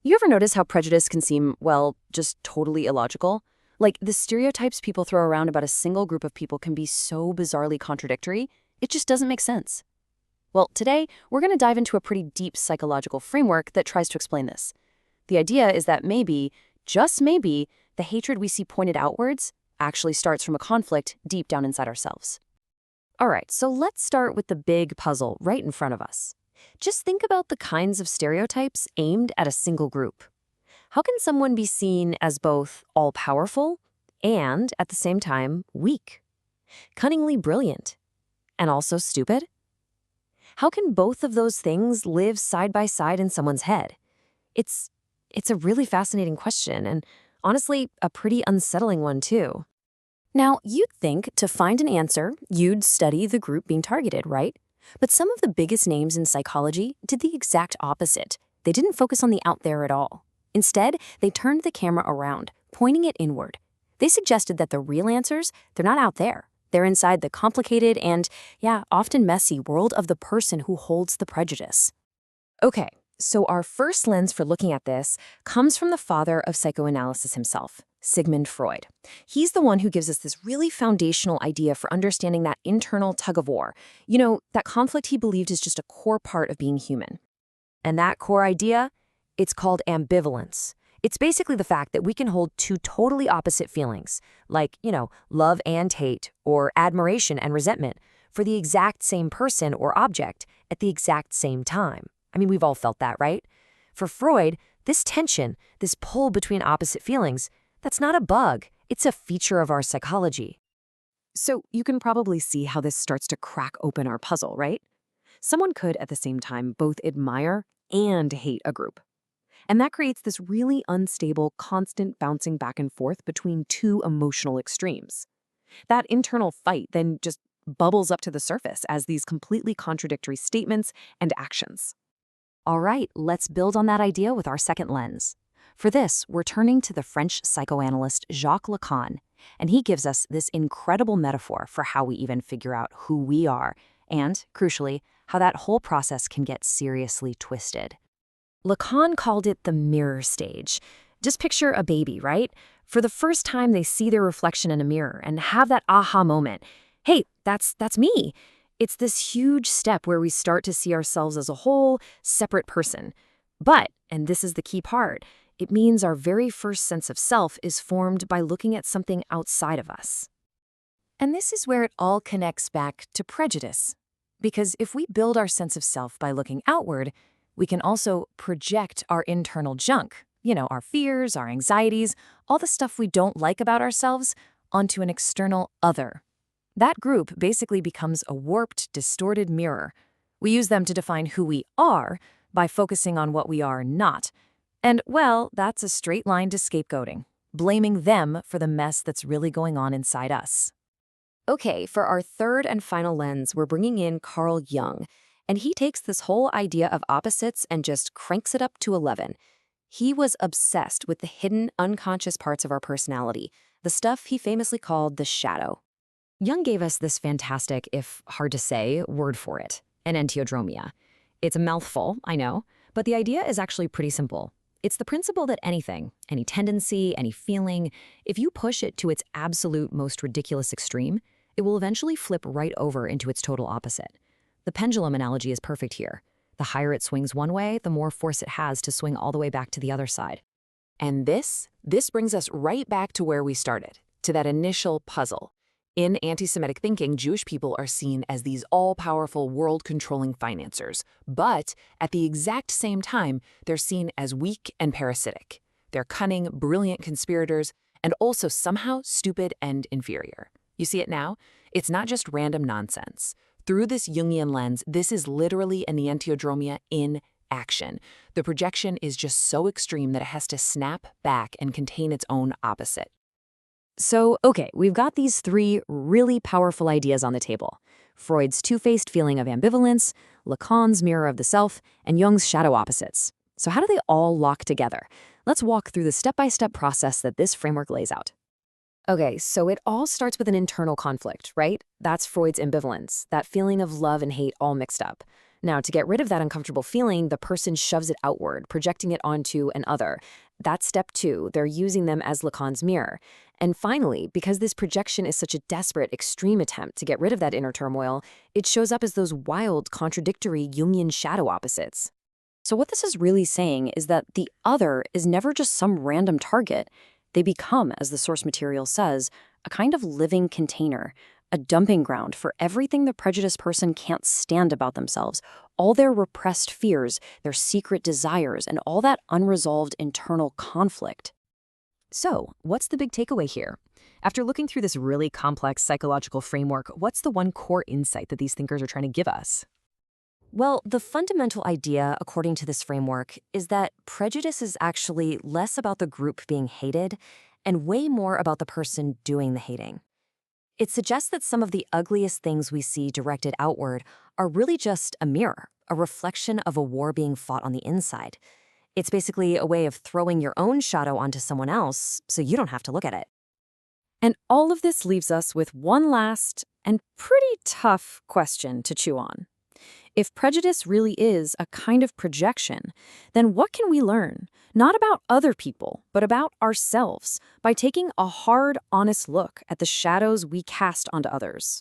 You ever notice how prejudice can seem, well, just totally illogical? Like, the stereotypes people throw around about a single group of people can be so bizarrely contradictory, it just doesn't make sense. Well, today, we're going to dive into a pretty deep psychological framework that tries to explain this. The idea is that maybe, just maybe, the hatred we see pointed outwards actually starts from a conflict deep down inside ourselves. All right, so let's start with the big puzzle right in front of us. Just think about the kinds of stereotypes aimed at a single group. How can someone be seen as both all-powerful and, at the same time, weak? Cunningly brilliant and also stupid? How can both of those things live side by side in someone's head? It's a really fascinating question and, honestly, a pretty unsettling one, too. Now, you'd think to find an answer, you'd study the group being targeted, right? But some of the biggest names in psychology did the exact opposite. They didn't focus on the out there at all. Instead, they turned the camera around, pointing it inward. They suggested that the real answers, they're not out there. They're inside the complicated and, often messy world of the person who holds the prejudice. Okay, so our first lens for looking at this comes from the father of psychoanalysis himself, Sigmund Freud. He's the one who gives us this really foundational idea for understanding that internal tug-of-war. That conflict he believed is just a core part of being human. And that core idea, it's called ambivalence. It's basically the fact that we can hold two totally opposite feelings, like, love and hate, or admiration and resentment, for the exact same person or object at the exact same time. I mean, we've all felt that, right? For Freud, this tension, this pull between opposite feelings, that's not a bug. It's a feature of our psychology. So you can probably see how this starts to crack open our puzzle, right? Someone could, at the same time, both admire and hate a group. And that creates this really unstable, constant bouncing back and forth between two emotional extremes. That internal fight then just bubbles up to the surface as these completely contradictory statements and actions. All right, let's build on that idea with our second lens. For this, we're turning to the French psychoanalyst Jacques Lacan, and he gives us this incredible metaphor for how we even figure out who we are, and, crucially, how that whole process can get seriously twisted. Lacan called it the mirror stage. Just picture a baby, right? For the first time, they see their reflection in a mirror and have that aha moment. Hey, that's me. It's this huge step where we start to see ourselves as a whole, separate person. But, and this is the key part, it means our very first sense of self is formed by looking at something outside of us. And this is where it all connects back to prejudice. Because if we build our sense of self by looking outward, we can also project our internal junk, our fears, our anxieties, all the stuff we don't like about ourselves, onto an external other. That group basically becomes a warped, distorted mirror. We use them to define who we are by focusing on what we are not. And, well, that's a straight line to scapegoating, blaming them for the mess that's really going on inside us. Okay, for our third and final lens, we're bringing in Carl Jung, and he takes this whole idea of opposites and just cranks it up to 11. He was obsessed with the hidden, unconscious parts of our personality, the stuff he famously called the shadow. Jung gave us this fantastic, if hard to say, word for it, enantiodromia. It's a mouthful, I know, but the idea is actually pretty simple. It's the principle that anything, any tendency, any feeling, if you push it to its absolute most ridiculous extreme, it will eventually flip right over into its total opposite. The pendulum analogy is perfect here. The higher it swings one way, the more force it has to swing all the way back to the other side. And this brings us right back to where we started, to that initial puzzle. In anti-Semitic thinking, Jewish people are seen as these all-powerful, world-controlling financiers. But at the exact same time, they're seen as weak and parasitic. They're cunning, brilliant conspirators, and also somehow stupid and inferior. You see it now? It's not just random nonsense. Through this Jungian lens, this is literally enantiodromia in action. The projection is just so extreme that it has to snap back and contain its own opposite. So, okay, we've got these three really powerful ideas on the table. Freud's two-faced feeling of ambivalence, Lacan's mirror of the self, and Jung's shadow opposites. So how do they all lock together? Let's walk through the step-by-step process that this framework lays out. Okay, so it all starts with an internal conflict, right? That's Freud's ambivalence, that feeling of love and hate all mixed up. Now, to get rid of that uncomfortable feeling, the person shoves it outward, projecting it onto an other. That's step 2. They're using them as Lacan's mirror. And finally, because this projection is such a desperate, extreme attempt to get rid of that inner turmoil, it shows up as those wild, contradictory Jungian shadow opposites. So what this is really saying is that the other is never just some random target. They become, as the source material says, a kind of living container, a dumping ground for everything the prejudiced person can't stand about themselves, all their repressed fears, their secret desires, and all that unresolved internal conflict. So, what's the big takeaway here? After looking through this really complex psychological framework, what's the one core insight that these thinkers are trying to give us? Well, the fundamental idea, according to this framework, is that prejudice is actually less about the group being hated and way more about the person doing the hating. It suggests that some of the ugliest things we see directed outward are really just a mirror, a reflection of a war being fought on the inside. It's basically a way of throwing your own shadow onto someone else so you don't have to look at it. And all of this leaves us with one last and pretty tough question to chew on. If prejudice really is a kind of projection, then what can we learn, not about other people, but about ourselves, by taking a hard, honest look at the shadows we cast onto others?